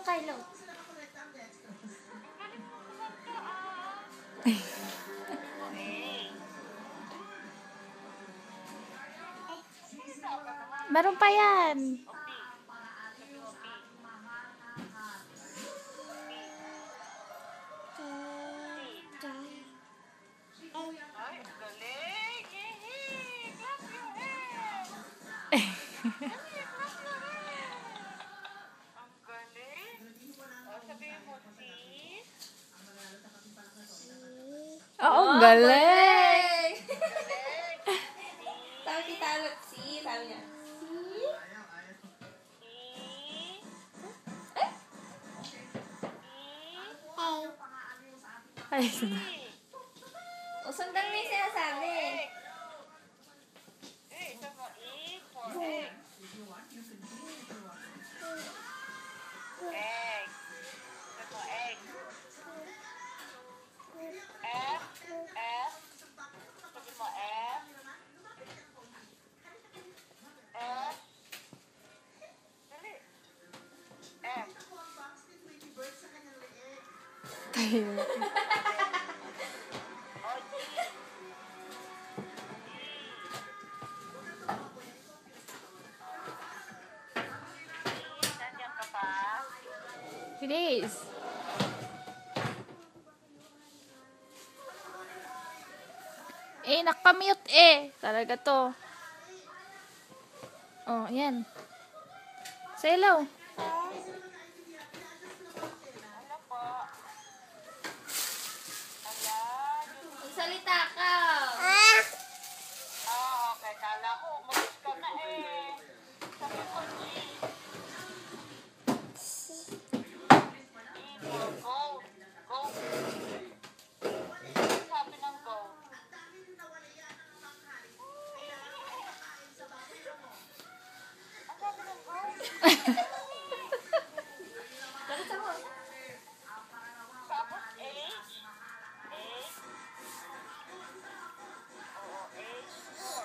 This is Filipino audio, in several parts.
Kylo. Meron pa yan. Oo, galing! Sabi ni Talot, si. Sabi niya, Ay, sana. o sundan mo yung sinasabi. Tayo. Please. Nakamute Talaga to. Oh, yan. Say hello. Magsalita ka. Okay. Kala ko, umalis ka na Sabi ko, go. Go. Sabi ng go. Ang sabi ng go? Bakit ako? Tapos H. Oo, H4.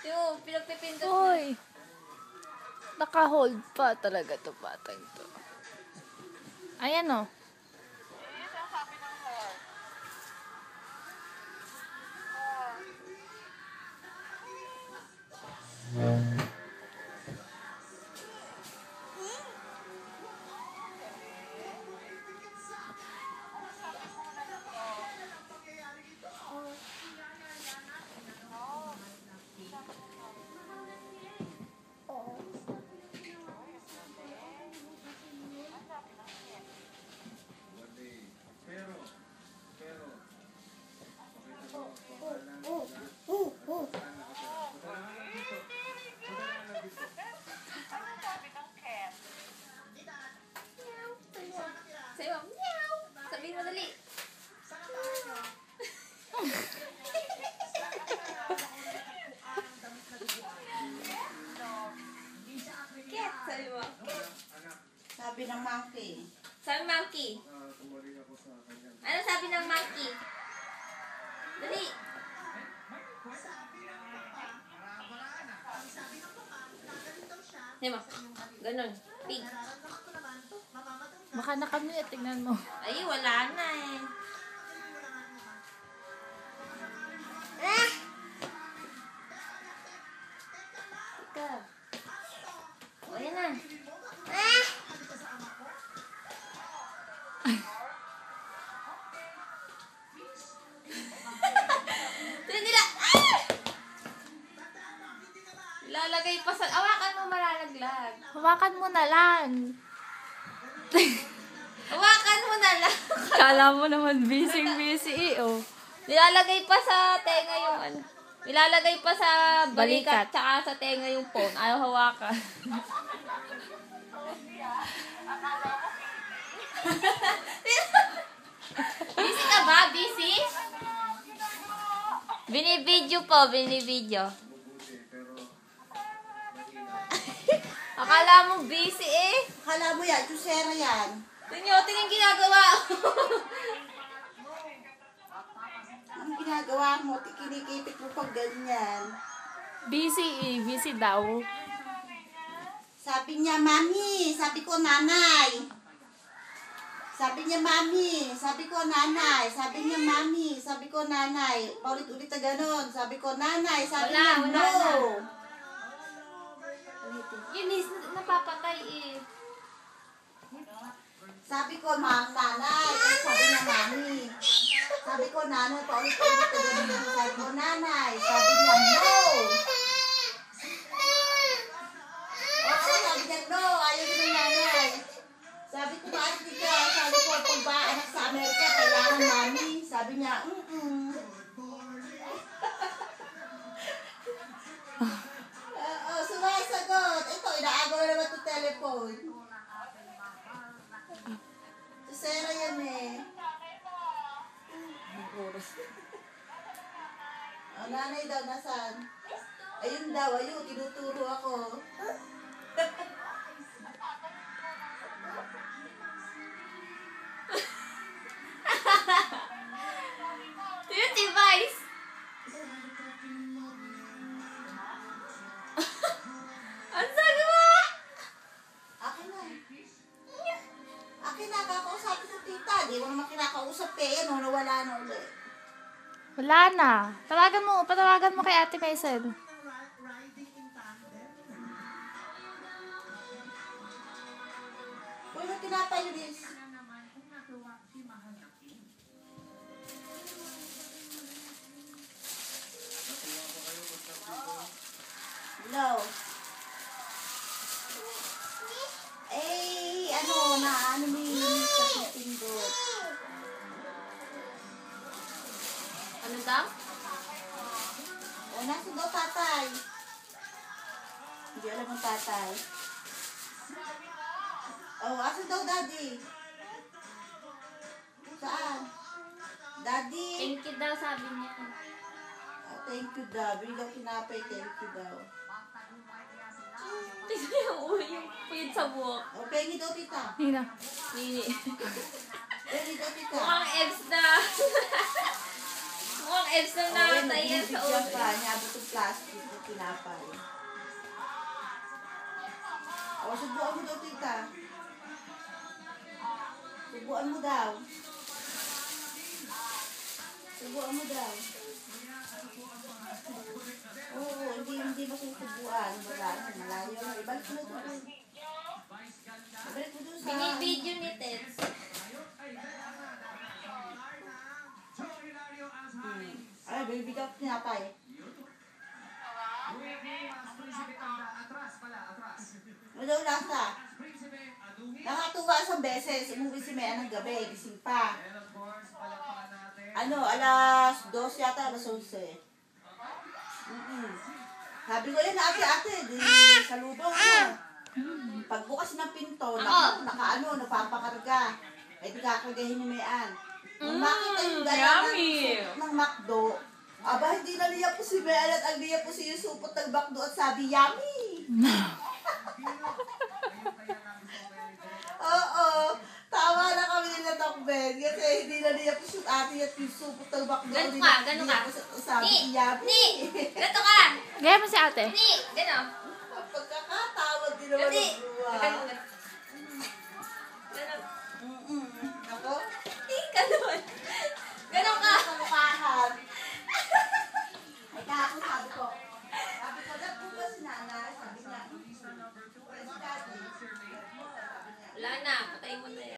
Yung, pinagpipindot. Hoy. Naka-hold pa talaga to batang to. Ayan o. Sabi ng heart. Sabi mo, meow. Sabihin mo dali. Cat, sabi mo. Sabi ng monkey. Sabi monkey. Ano sabi ng monkey? Dali. Sabi mo, ganun. Pig. Baka nakamute. Tingnan mo. Ay, wala na Ika. O, yan na. Tignan nila. Lalagay pa sa... Awakan mo, malalaglag. Hawakan mo na lang. Hawakan mo na lang. Kala mo naman busy oh. Nilalagay pa sa tenga yung ano. Nilalagay pa sa balikat, Balikat. tsaka sa tenga yung phone. Ayaw hawakan. Busy ka ba? Busy? Binibidyo po, binibidyo. Akala mo busy Akala mo yan, Jusera yan. Tingnan ginagawa. ginagawa mo? Kinikipit mo pag ganyan. Busy eh. Busy daw. Sabi niya, Mami. Sabi ko, Nanay. Sabi niya, Mami. Sabi ko, Nanay. Sabi niya, Mami. Sabi ko, Nanay. Paulit-ulit na ganon. Sabi ko, Nanay. Sabi niya, Wala no. na. Yun is napapatay eh. Sabi ko, Nanay. Sabi niya, Mami. Sabi ko, Nanay. Paulit-ulit na ganon. Sabi ko, Nanay. Sabi niya, no. Oo, sabi niya, no. Ayaw ko ng Nanay. Sabi ko, bakit di ka? Sabi ko, kung ba anak sa Amerika, kailangan Mami. Sabi niya, sumasagot. Ito, inaagaw na naman itong telephone. Si Sarah yan eh. Oh, nanay daw, nasaan? Ayun daw, ayun, tinuturo ako. Yung device. Ang sabi mo? Akin na. Akin na, kakausapin ko tita. Di mo naman kinakausap eh. Ano, nawala na ulit. Wala na. Patawagan mo kay Ate Maisel. Uy, may tinapay yun, Liz. Hello. Eh, ano mo yun sa pipindot? Ano daw? O, nasa daw tatay. Hindi alam ang tatay. Oh, asa daw daddy? Saan? Daddy? Thank you daw sabi niya. Oh, thank you daw. Bigaw kinapay, thank you daw. Tignan yung ulo yung puyod sa buhok. Oh, pengi daw tita. Nina. Nini. Pengi daw tita. Mukhang Evs na. Mukhang Evs na nakatay yan sa ulo. pa. Niabot yung plastic yung kinapay. Oh, subuan mo daw tita. Subuan mo daw. Subuan mo daw. Oo, hindi masusubuan. Wala na, malayo na. Ibalik mo doon. Ibalik mo doon sa... Binibidyo ni Tets. Ay, bibigyan ko tinapay. Ano daw lasa? Nakatuwa isang beses. Umuwi si Mea ng gabi. Gising pa. Alas 12 yata, alas 11. Sabi ko yun, ate, di salubong mo. Pagbukas ng pinto, napapakarga. Eh, di kakargahin ni Mean. Nung makita yung dala ng McDo, aba, hindi na niya po si Mean at ang niya po si yung supot ng McDo at sabi, yummy! Oo, tawa na kami nila takben. Kasi hindi na niya po si ate at yung supot ng McDo. Ganun ka. Sabi, yummy! Gato ka! Gaya mo si Ate. Ni! Gano? Pagkakatawad din naman ng buwan. Gano.